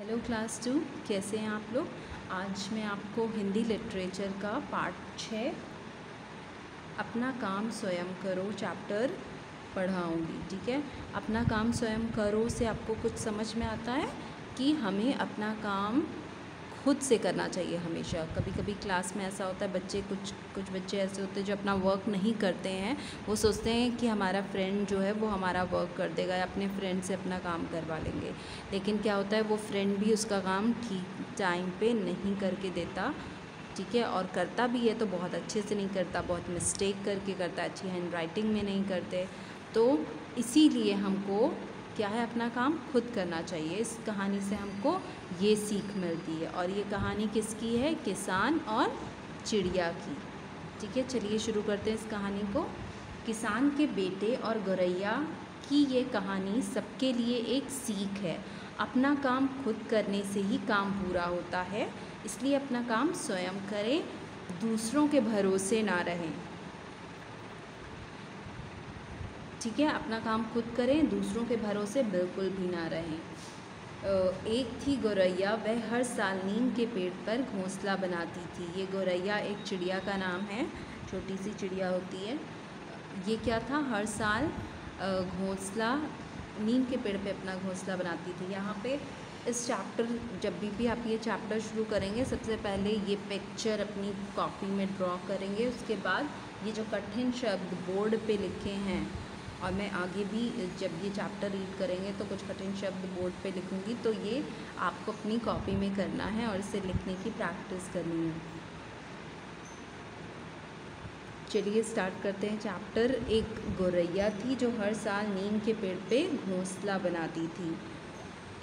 Hello class 2, कैसे हैं आप लोग। आज मैं आपको हिंदी लिटरेचर का पार्ट 6 अपना काम स्वयं करो चैप्टर पढ़ाऊँगी। ठीक है, अपना काम स्वयं करो से आपको कुछ समझ में आता है कि हमें अपना काम खुद से करना चाहिए हमेशा। कभी कभी क्लास में ऐसा होता है, कुछ बच्चे ऐसे होते हैं जो अपना वर्क नहीं करते हैं। वो सोचते हैं कि हमारा फ्रेंड जो है वो हमारा वर्क कर देगा या अपने फ्रेंड से अपना काम करवा लेंगे। लेकिन क्या होता है, वो फ्रेंड भी उसका काम ठीक टाइम पे नहीं करके देता। ठीक है, और करता भी है तो बहुत अच्छे से नहीं करता, बहुत मिस्टेक करके करता है, अच्छी हैंड राइटिंग में नहीं करते। तो इसीलिए हमको क्या है, अपना काम खुद करना चाहिए। इस कहानी से हमको ये सीख मिलती है। और ये कहानी किसकी है? किसान और चिड़िया की। ठीक है, चलिए शुरू करते हैं इस कहानी को। किसान के बेटे और गौरैया की ये कहानी सबके लिए एक सीख है। अपना काम खुद करने से ही काम पूरा होता है, इसलिए अपना काम स्वयं करें, दूसरों के भरोसे ना रहें। ठीक है, अपना काम खुद करें, दूसरों के भरोसे बिल्कुल भी ना रहें। एक थी गौरैया, वह हर साल नीम के पेड़ पर घोंसला बनाती थी। ये गौरैया एक चिड़िया का नाम है, छोटी सी चिड़िया होती है। ये क्या था, हर साल घोंसला नीम के पेड़ पे अपना घोंसला बनाती थी। यहाँ पे इस चैप्टर जब भी आप ये चैप्टर शुरू करेंगे, सबसे पहले ये पिक्चर अपनी कॉपी में ड्रॉ करेंगे। उसके बाद ये जो कठिन शब्द बोर्ड पे लिखे हैं, और मैं आगे भी जब ये चैप्टर रीड करेंगे तो कुछ कठिन शब्द बोर्ड पे लिखूंगी, तो ये आपको अपनी कॉपी में करना है और इसे लिखने की प्रैक्टिस करनी है। चलिए स्टार्ट करते हैं चैप्टर। एक गौरैया थी जो हर साल नीम के पेड़ पे घोंसला बनाती थी।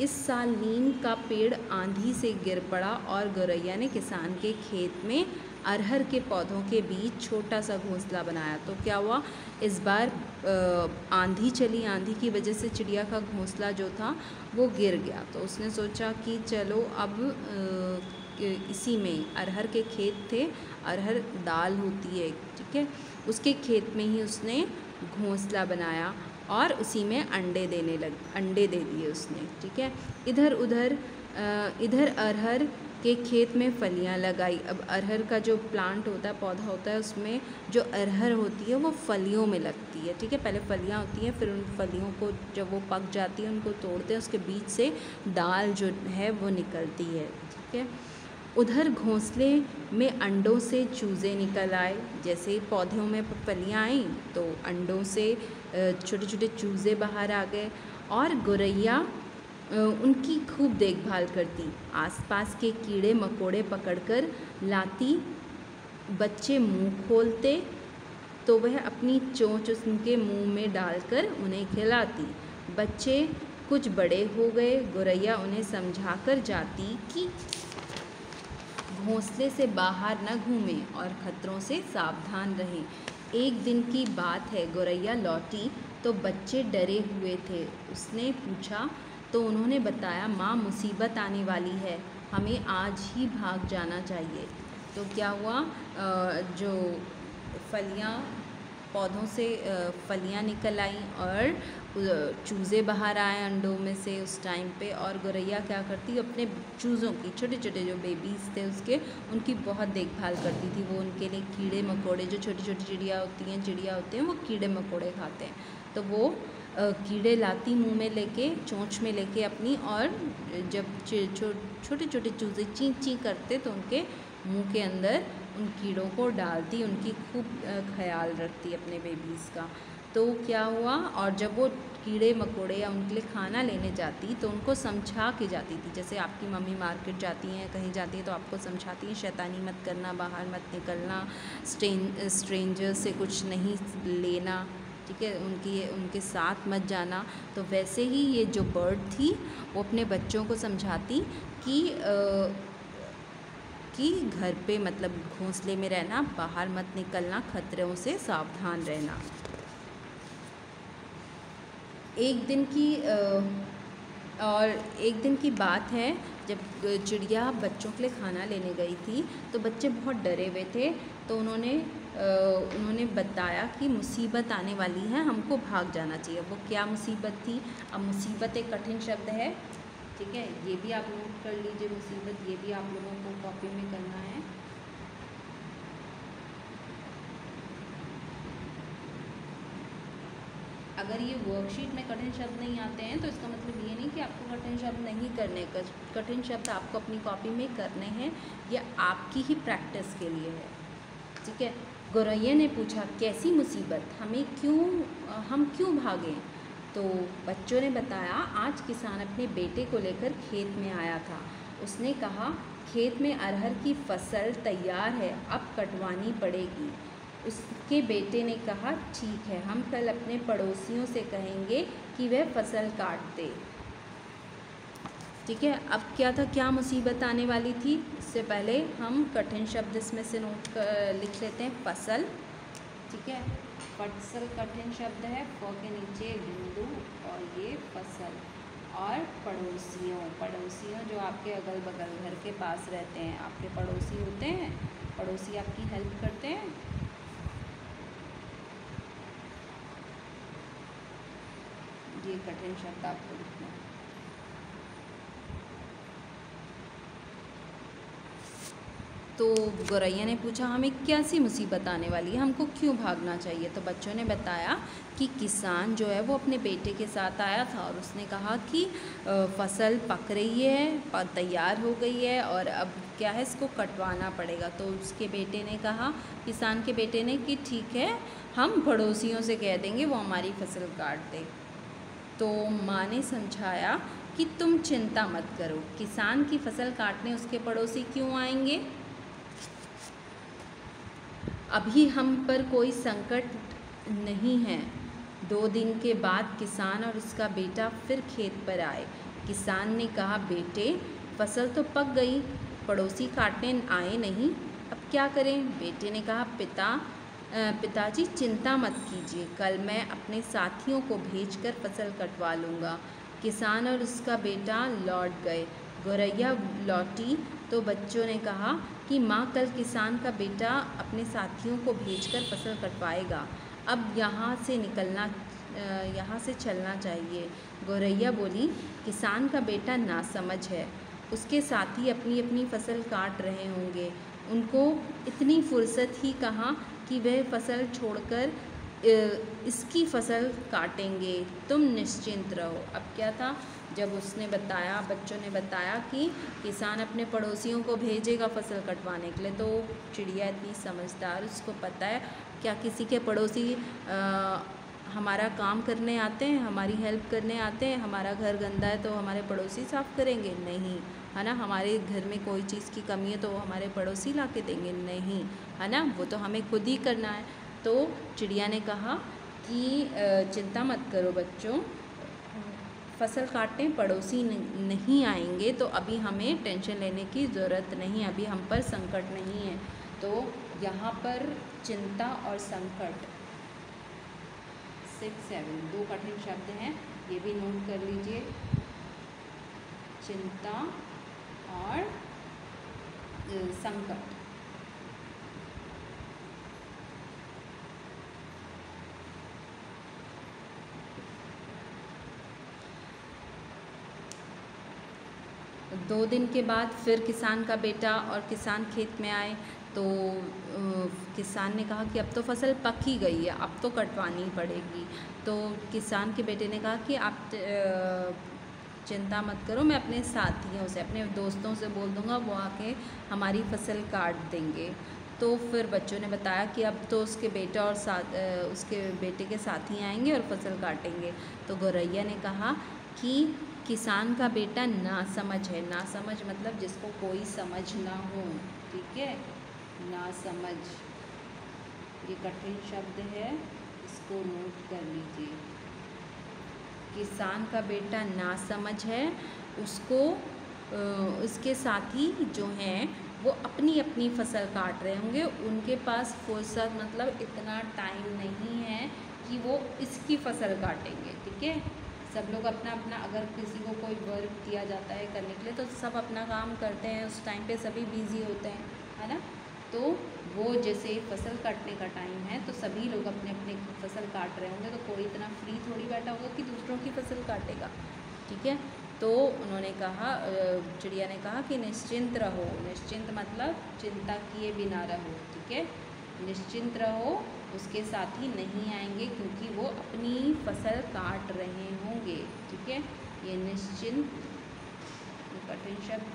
इस साल नीम का पेड़ आंधी से गिर पड़ा और गौरैया ने किसान के खेत में अरहर के पौधों के बीच छोटा सा घोंसला बनाया। तो क्या हुआ, इस बार आंधी चली, आंधी की वजह से चिड़िया का घोंसला जो था वो गिर गया। तो उसने सोचा कि चलो अब इसी में, अरहर के खेत थे, अरहर दाल होती है, ठीक है, उसके खेत में ही उसने घोंसला बनाया और उसी में अंडे दे दिए उसने। ठीक है, इधर अरहर के खेत में फलियां लगाई। अब अरहर का जो प्लांट होता है, पौधा होता है, उसमें जो अरहर होती है वो फलियों में लगती है। ठीक है, पहले फलियां होती हैं, फिर उन फलियों को जब वो पक जाती है उनको तोड़ते हैं, उसके बीच से दाल जो है वो निकलती है। ठीक है, उधर घोंसले में अंडों से चूज़े निकल आए। जैसे ही पौधों में फलियाँ आई तो अंडों से छोटे छोटे चूज़े बाहर आ गए और गौरैया उनकी खूब देखभाल करती। आसपास के कीड़े मकोड़े पकड़कर लाती। बच्चे मुंह खोलते तो वह अपनी चोंच उनके मुंह में डालकर उन्हें खिलाती। बच्चे कुछ बड़े हो गए, गौरैया उन्हें समझाकर जाती कि घोंसले से बाहर न घूमें और खतरों से सावधान रहें। एक दिन की बात है, गौरैया लौटी तो बच्चे डरे हुए थे। उसने पूछा तो उन्होंने बताया, माँ मुसीबत आने वाली है, हमें आज ही भाग जाना चाहिए। तो क्या हुआ, जो फलियाँ पौधों से फलियाँ निकल आई और चूज़े बाहर आए अंडों में से उस टाइम पे। और गौरैया क्या करती, अपने चूज़ों की, छोटे छोटे जो बेबीज़ थे उसके, उनकी बहुत देखभाल करती थी। वो उनके लिए कीड़े मकोड़े, जो छोटी छोटी चिड़िया होती हैं वो कीड़े मकोड़े खाते हैं, तो वो कीड़े लाती मुंह में लेके, चोंच में लेके अपनी, और जब छोटे छोटे चूज़े ची ची करते तो उनके मुंह के अंदर उन कीड़ों को डालती, उनकी खूब ख्याल रखती अपने बेबीज़ का। तो क्या हुआ, और जब वो कीड़े मकोड़े या उनके लिए खाना लेने जाती तो उनको समझा के जाती थी। जैसे आपकी मम्मी मार्केट जाती हैं, कहीं जाती है तो आपको समझाती हैं, शैतानी मत करना, बाहर मत निकलना, स्ट्रेंजर से कुछ नहीं लेना, ठीक है, उनके साथ मत जाना। तो वैसे ही ये जो बर्ड थी वो अपने बच्चों को समझाती कि घर पे, मतलब घोंसले में रहना, बाहर मत निकलना, खतरों से सावधान रहना। एक दिन की बात है, जब चिड़िया बच्चों के लिए खाना लेने गई थी तो बच्चे बहुत डरे हुए थे। तो उन्होंने बताया कि मुसीबत आने वाली है, हमको भाग जाना चाहिए। वो क्या मुसीबत थी? अब मुसीबत एक कठिन शब्द है, ठीक है, ये भी आप नोट कर लीजिए मुसीबत, ये भी आप लोगों को कॉपी में करना है। अगर ये वर्कशीट में कठिन शब्द नहीं आते हैं तो इसका मतलब ये नहीं कि आपको कठिन शब्द नहीं करने, कठिन शब्द आपको अपनी कॉपी में करने हैं, ये आपकी ही प्रैक्टिस के लिए है। ठीक है। गौरैया ने पूछा, कैसी मुसीबत, हम क्यों भागें? तो बच्चों ने बताया, आज किसान अपने बेटे को लेकर खेत में आया था। उसने कहा, खेत में अरहर की फसल तैयार है, अब कटवानी पड़ेगी। उसके बेटे ने कहा, ठीक है, हम कल अपने पड़ोसियों से कहेंगे कि वह फसल काट दे। ठीक है। अब क्या था, क्या मुसीबत आने वाली थी, इससे पहले हम कठिन शब्द इसमें से लिख लेते हैं। फसल, ठीक है, फसल कठिन शब्द है, फ के नीचे बिंदु और ये फसल। और पड़ोसियों जो आपके अगल बगल घर के पास रहते हैं, आपके पड़ोसी होते हैं, पड़ोसी आपकी हेल्प करते हैं। ये कठिन शब्द आपको लिखना है। तो गौरैया ने पूछा, हमें कैसी मुसीबत आने वाली है, हमको क्यों भागना चाहिए? तो बच्चों ने बताया कि किसान जो है वो अपने बेटे के साथ आया था और उसने कहा कि फसल पक रही है, तैयार हो गई है और अब क्या है, इसको कटवाना पड़ेगा। तो उसके बेटे ने कहा, किसान के बेटे ने, कि ठीक है, हम पड़ोसियों से कह देंगे वो हमारी फसल काट दे। तो माँ ने समझाया कि तुम चिंता मत करो, किसान की फसल काटने उसके पड़ोसी क्यों आएंगे? अभी हम पर कोई संकट नहीं है। 2 दिन के बाद किसान और उसका बेटा फिर खेत पर आए। किसान ने कहा, बेटे, फसल तो पक गई, पड़ोसी काटने आए नहीं, अब क्या करें? बेटे ने कहा, पिताजी चिंता मत कीजिए, कल मैं अपने साथियों को भेजकर फसल कटवा लूँगा। किसान और उसका बेटा लौट गए। गौरैया लौटी तो बच्चों ने कहा कि माँ, कल किसान का बेटा अपने साथियों को भेजकर फसल कटवाएगा, अब यहाँ से चलना चाहिए। गौरैया बोली, किसान का बेटा नासमझ है, उसके साथी अपनी अपनी फसल काट रहे होंगे, उनको इतनी फुर्सत ही कहाँ कि वह फसल छोड़कर इसकी फसल काटेंगे, तुम निश्चिंत रहो। अब क्या था, जब उसने बताया, बच्चों ने बताया कि किसान अपने पड़ोसियों को भेजेगा फसल कटवाने के लिए, तो चिड़िया इतनी समझदार, उसको पता है क्या किसी के पड़ोसी हमारा काम करने आते हैं, हमारी हेल्प करने आते हैं? हमारा घर गंदा है तो हमारे पड़ोसी साफ़ करेंगे? नहीं, है ना। हमारे घर में कोई चीज़ की कमी है तो हमारे पड़ोसी ला के देंगे? नहीं, है ना, वो तो हमें खुद ही करना है। तो चिड़िया ने कहा कि चिंता मत करो बच्चों, फसल काटने पड़ोसी नहीं आएंगे, तो अभी हमें टेंशन लेने की ज़रूरत नहीं, अभी हम पर संकट नहीं है। तो यहाँ पर चिंता और संकट 6, 7 2 कठिन शब्द हैं, ये भी नोट कर लीजिए, चिंता और संकट। दो दिन के बाद फिर किसान का बेटा और किसान खेत में आए। तो किसान ने कहा कि अब तो फसल पक ही गई है, अब तो कटवानी पड़ेगी। तो किसान के बेटे ने कहा कि आप चिंता मत करो, मैं अपने साथियों से, अपने दोस्तों से बोल दूँगा, वो आके हमारी फसल काट देंगे। तो फिर बच्चों ने बताया कि अब तो उसके बेटा और उसके बेटे के साथी आएंगे और फसल काटेंगे। तो गौरैया ने कहा कि किसान का बेटा नासमझ है। नासमझ मतलब जिसको कोई समझ ना हो, ठीक है, नासमझ, ये कठिन शब्द है, इसको नोट कर लीजिए। किसान का बेटा नासमझ है, उसको उसके साथी जो हैं वो अपनी अपनी फसल काट रहे होंगे, उनके पास फुर्सत मतलब इतना टाइम नहीं है कि वो इसकी फसल काटेंगे। ठीक है, सब लोग अपना अपना, अगर किसी को कोई वर्क दिया जाता है करने के लिए तो सब अपना काम करते हैं, उस टाइम पे सभी बिज़ी होते हैं, है ना। तो वो जैसे फसल काटने का टाइम है तो सभी लोग अपने अपने फसल काट रहे होंगे, तो कोई इतना फ्री थोड़ी बैठा होगा कि दूसरों की फसल काटेगा। ठीक है, तो उन्होंने कहा, चिड़िया ने कहा कि निश्चिंत रहो। निश्चिंत मतलब चिंता किए बिना रहो, ठीक है। निश्चिंत रहो, उसके साथी नहीं आएंगे क्योंकि वो अपनी फसल काट रहे होंगे, ठीक है। ये निश्चिंत कठिन शब्द।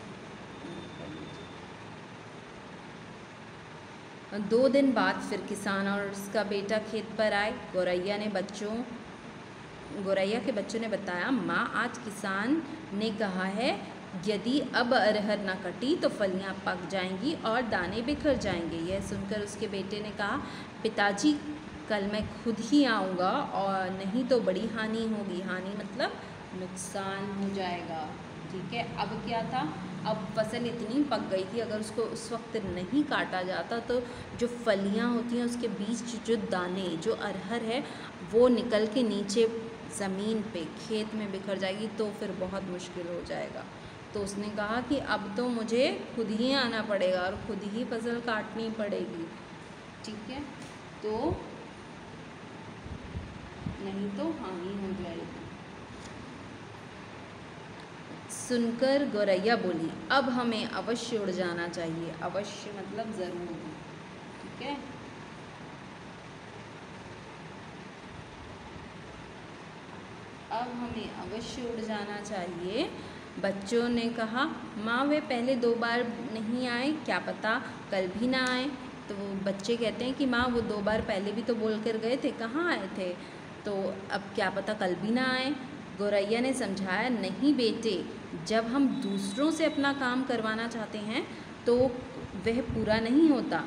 2 दिन बाद फिर किसान और उसका बेटा खेत पर आए। गौरैया के बच्चों ने बताया, माँ आज किसान ने कहा है यदि अब अरहर न कटी तो फलियाँ पक जाएंगी और दाने बिखर जाएंगे। यह सुनकर उसके बेटे ने कहा, पिताजी कल मैं खुद ही आऊँगा और नहीं तो बड़ी हानि होगी। हानि मतलब नुकसान हो जाएगा, ठीक है। अब क्या था, अब फसल इतनी पक गई थी, अगर उसको उस वक्त नहीं काटा जाता तो जो फलियाँ होती हैं उसके बीच जो दाने, जो अरहर है वो निकल के नीचे ज़मीन पे खेत में बिखर जाएगी, तो फिर बहुत मुश्किल हो जाएगा। तो उसने कहा कि अब तो मुझे खुद ही आना पड़ेगा और खुद ही फसल काटनी पड़ेगी, ठीक है, तो नहीं तो हानि हो जाएगी। सुनकर गौरैया बोली, अब हमें अवश्य उड़ जाना चाहिए। अवश्य मतलब ज़रूर, ठीक है। अब हमें अवश्य उड़ जाना चाहिए। बच्चों ने कहा, माँ वे पहले 2 बार नहीं आए, क्या पता कल भी ना आए। तो बच्चे कहते हैं कि माँ वो 2 बार पहले भी तो बोल कर गए थे, कहाँ आए थे, तो अब क्या पता कल भी ना आए। गौरैया ने समझाया, नहीं बेटे, जब हम दूसरों से अपना काम करवाना चाहते हैं तो वह पूरा नहीं होता,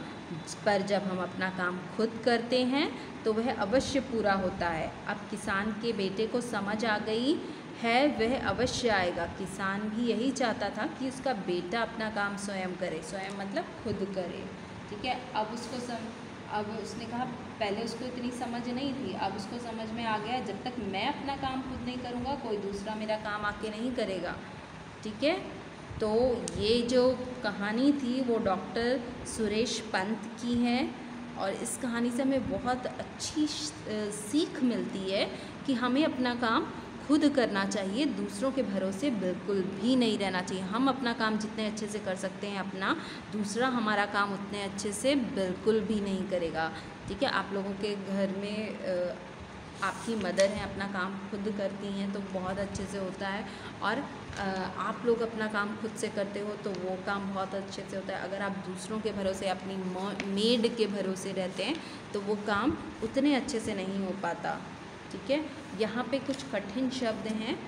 पर जब हम अपना काम खुद करते हैं तो वह अवश्य पूरा होता है। अब किसान के बेटे को समझ आ गई है, वह अवश्य आएगा। किसान भी यही चाहता था कि उसका बेटा अपना काम स्वयं करे। स्वयं मतलब खुद करे, ठीक है। अब उसने कहा, पहले उसको इतनी समझ नहीं थी, अब उसको समझ में आ गया, जब तक मैं अपना काम खुद नहीं करूँगा कोई दूसरा मेरा काम आके नहीं करेगा, ठीक है। तो ये जो कहानी थी वो डॉक्टर सुरेश पंत की है और इस कहानी से हमें बहुत अच्छी सीख मिलती है कि हमें अपना काम खुद करना चाहिए, दूसरों के भरोसे बिल्कुल भी नहीं रहना चाहिए। हम अपना काम जितने अच्छे से कर सकते हैं अपना, दूसरा हमारा काम उतने अच्छे से बिल्कुल भी नहीं करेगा, ठीक है। आप लोगों के घर में आपकी मदर हैं, अपना काम खुद करती हैं तो बहुत अच्छे से होता है, और आप लोग अपना काम खुद से करते हो तो वो काम बहुत अच्छे से होता है। अगर आप दूसरों के भरोसे, अपनी मेड के भरोसे रहते हैं तो वो काम उतने अच्छे से नहीं हो पाता, ठीक है। यहाँ पे कुछ कठिन शब्द हैं,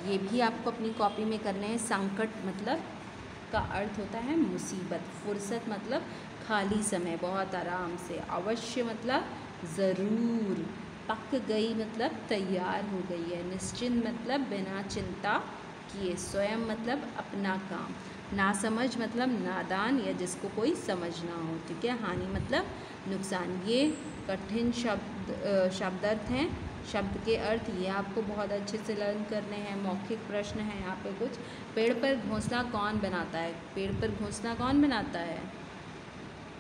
ये भी आपको अपनी कॉपी में करने हैं। संकट मतलब का अर्थ होता है मुसीबत। फुर्सत मतलब खाली समय, बहुत आराम से। अवश्य मतलब ज़रूर। पक गई मतलब तैयार हो गई है। निश्चिंत मतलब बिना चिंता किए। स्वयं मतलब अपना काम। नासमझ मतलब नादान या जिसको कोई समझ ना हो, ठीक है। हानि मतलब नुकसान। ये कठिन शब्दार्थ हैं, शब्द के अर्थ ये आपको बहुत अच्छे से लर्न करने हैं। मौखिक प्रश्न है यहाँ पे कुछ। पेड़ पर घोंसला कौन बनाता है? पेड़ पर घोंसला कौन बनाता है?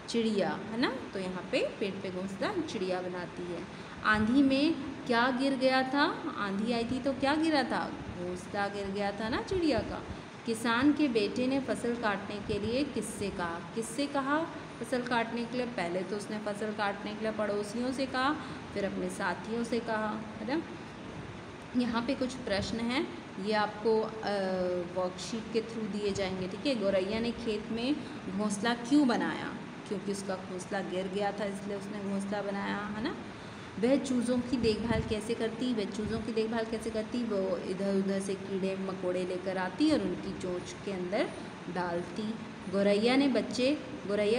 चिड़िया, है ना। तो यहाँ पे पेड़ पे घोंसला चिड़िया बनाती है। आंधी में क्या गिर गया था? आंधी आई थी तो क्या गिरा था? घोंसला गिर गया था ना चिड़िया का। किसान के बेटे ने फसल काटने के लिए किससे कहा? किससे कहा फसल काटने के लिए? पहले तो उसने फसल काटने के लिए पड़ोसियों से कहा, फिर अपने साथियों से कहा, है ना। यहाँ पे कुछ प्रश्न हैं, ये आपको वर्कशीट के थ्रू दिए जाएंगे, ठीक है। गौरैया ने खेत में घोंसला क्यों बनाया? क्योंकि उसका घोंसला गिर गया था इसलिए उसने घोंसला बनाया, है ना। वह चूज़ों की देखभाल कैसे करती? वह चूज़ों की देखभाल कैसे करती? वो इधर उधर से कीड़े मकोड़े लेकर आती और उनकी चोंच के अंदर डालती। गौरैया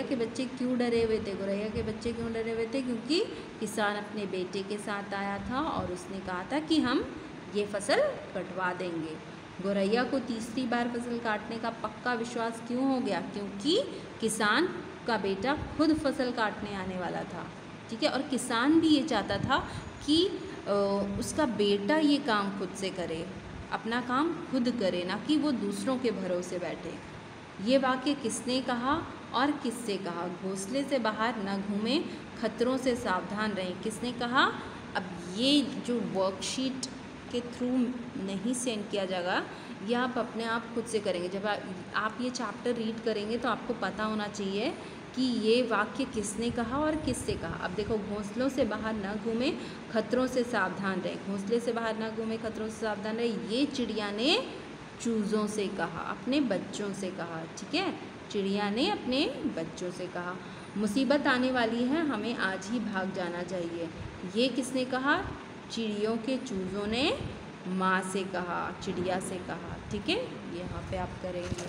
के बच्चे क्यों डरे हुए थे? गौरैया के बच्चे क्यों डरे हुए थे? क्योंकि किसान अपने बेटे के साथ आया था और उसने कहा था कि हम ये फसल कटवा देंगे। गौरैया को तीसरी बार फसल काटने का पक्का विश्वास क्यों हो गया? क्योंकि किसान का बेटा खुद फसल काटने आने वाला था, ठीक है। और किसान भी ये चाहता था कि उसका बेटा ये काम खुद से करे, अपना काम खुद करे, ना कि वो दूसरों के भरोसे बैठे। ये वाक्य किसने कहा और किससे कहा? घोंसले से बाहर न घूमें, खतरों से सावधान रहें, किसने कहा? अब ये जो वर्कशीट के थ्रू नहीं सेंड किया जाएगा, ये आप अपने आप खुद से करेंगे। जब आप ये चैप्टर रीड करेंगे तो आपको पता होना चाहिए कि ये वाक्य किसने कहा और किससे कहा। अब देखो, घोंसलों से बाहर न घूमें, खतरों से सावधान रहें। घोंसले से बाहर न घूमें, खतरों से सावधान रहें, ये चिड़िया ने चूज़ों से कहा, अपने बच्चों से कहा। ठीक है, चिड़िया ने अपने बच्चों से कहा। मुसीबत आने वाली है, हमें आज ही भाग जाना चाहिए, ये किसने कहा? चिड़ियों के चूज़ों ने माँ से कहा, चिड़िया से कहा। ठीक है, यहाँ पे आप करेंगे।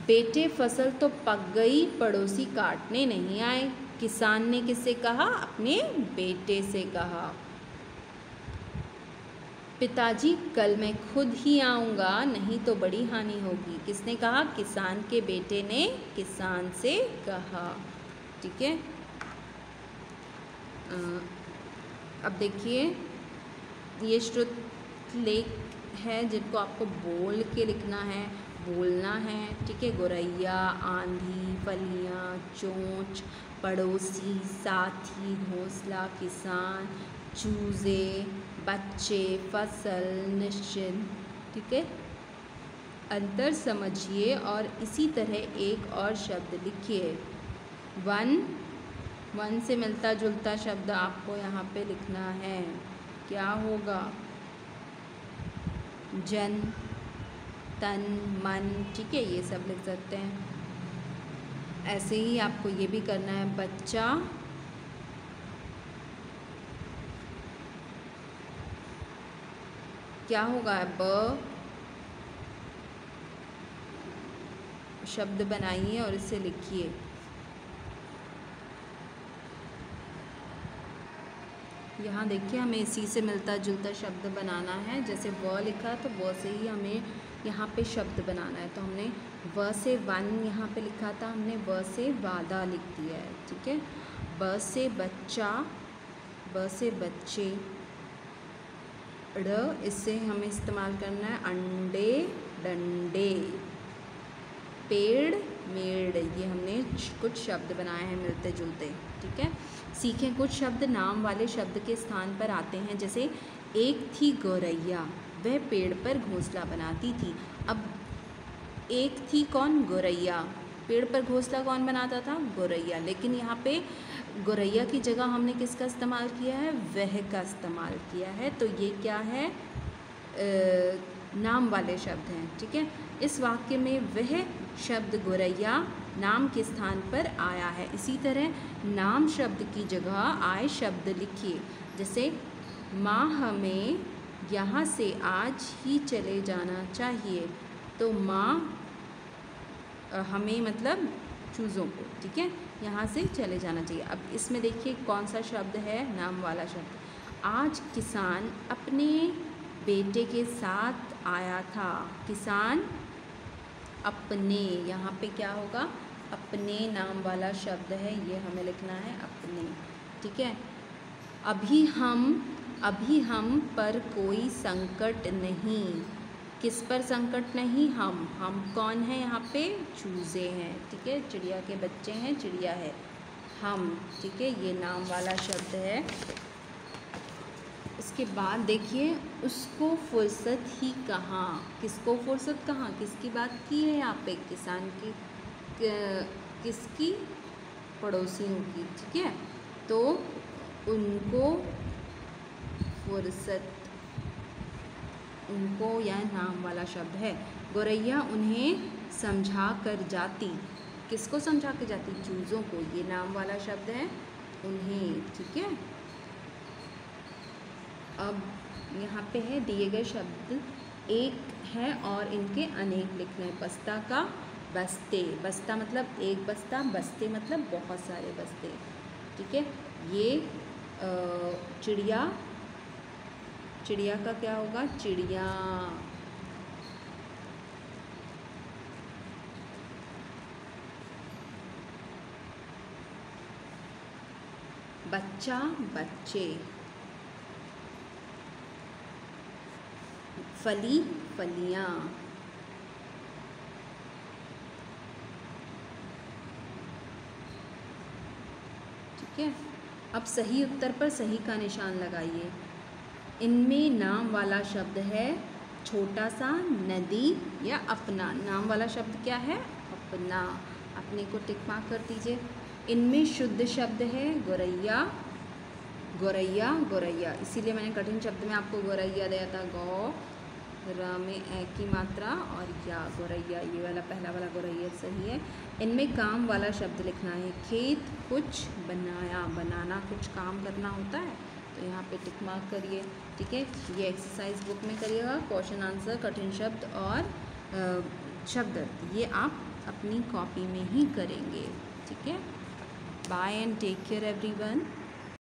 बेटे फसल तो पक गई, पड़ोसी काटने नहीं आए, किसान ने किससे कहा? अपने बेटे से कहा। पिताजी कल मैं खुद ही आऊँगा, नहीं तो बड़ी हानि होगी, किसने कहा? किसान के बेटे ने किसान से कहा। ठीक है, अब देखिए, ये श्रुतलेख है जिनको आपको बोल के लिखना है, बोलना है। ठीक है, गोरैया, आंधी, फलियाँ, चोंच, पड़ोसी, साथी, घोंसला, किसान, चूज़े, बच्चे, फसल, निश्चिंत। ठीक है, अंतर समझिए और इसी तरह एक और शब्द लिखिए। वन से मिलता जुलता शब्द आपको यहाँ पे लिखना है। क्या होगा? जन, तन, मन। ठीक है, ये सब लिख सकते हैं। ऐसे ही आपको ये भी करना है। बच्चा, क्या होगा? ब शब्द बनाइए और इसे लिखिए। यहाँ देखिए, हमें इसी से मिलता जुलता शब्द बनाना है। जैसे व लिखा तो व से ही हमें यहाँ पे शब्द बनाना है। तो हमने व से वन यहाँ पे लिखा था, हमने व से वादा लिख दिया है। ठीक है, ब से बच्चा, ब से बच्चे, ड़ इससे हमें इस्तेमाल करना है अंडे, डंडे, पेड़, मेड़। ये हमने कुछ शब्द बनाए हैं मिलते जुलते। ठीक है, सीखें कुछ शब्द नाम वाले शब्द के स्थान पर आते हैं। जैसे एक थी गौरैया, वह पेड़ पर घोंसला बनाती थी। अब एक थी कौन? गौरैया। पेड़ पर घोंसला कौन बनाता था? गौरैया। लेकिन यहाँ पे गौरैया की जगह हमने किसका इस्तेमाल किया है? वह का इस्तेमाल किया है। तो ये क्या है? नाम वाले शब्द हैं। ठीक है, इस वाक्य में वह शब्द गौरैया नाम के स्थान पर आया है। इसी तरह नाम शब्द की जगह आए शब्द लिखिए। जैसे माँ हमें यहाँ से आज ही चले जाना चाहिए। तो माँ हमें मतलब चूज़ों को, ठीक है, यहाँ से चले जाना चाहिए। अब इसमें देखिए कौन सा शब्द है? नाम वाला शब्द। आज किसान अपने बेटे के साथ आया था। किसान अपने, यहाँ पे क्या होगा? अपने नाम वाला शब्द है, ये हमें लिखना है अपने। ठीक है, अभी हम पर कोई संकट नहीं। किस पर संकट नहीं? हम कौन है यहाँ पे? चूज़े हैं। ठीक है, चिड़िया के बच्चे हैं, चिड़िया है, हम। ठीक है, ये नाम वाला शब्द है। इसके बाद देखिए, उसको फुर्सत ही कहाँ। किसको फुर्सत कहाँ? किसकी बात की है यहाँ पे? किसान की, किसकी? पड़ोसियों की। ठीक है, तो उनको फुर्सत, उनको यह नाम वाला शब्द है। गौरैया उन्हें समझा कर जाती। किसको समझा कर जाती? चूज़ों को। ये नाम वाला शब्द है, उन्हें। ठीक है, अब यहाँ पे है दिए गए शब्द एक है और इनके अनेक लिखने हैं। बस्ता का बस्ते, बस्ता मतलब एक बस्ता, बस्ते मतलब बहुत सारे बस्ते। ठीक है, ये चिड़िया, चिड़िया का क्या होगा? चिड़िया। बच्चा, बच्चे। फली, फलियाँ। ठीक है, अब सही उत्तर पर सही का निशान लगाइए। इनमें नाम वाला शब्द है छोटा सा, नदी या अपना। नाम वाला शब्द क्या है? अपना। अपने को टिक मार्क कर दीजिए। इनमें शुद्ध शब्द है गौरैया, गौरैया, गौरैया। इसीलिए मैंने कठिन शब्द में आपको गौरैया दिया था। गौ र में ए की मात्रा और या, गौरैया, ये वाला पहला वाला गौरैया सही है। इनमें काम वाला शब्द लिखना है। खेत कुछ बनाया, बनाना कुछ काम करना होता है, तो यहाँ पे टिक मार्क करिए। ठीक है, ये एक्सरसाइज बुक में करिएगा। क्वेश्चन आंसर, कठिन शब्द और शब्द अर्थ, ये आप अपनी कॉपी में ही करेंगे। ठीक है, bye and take care everyone.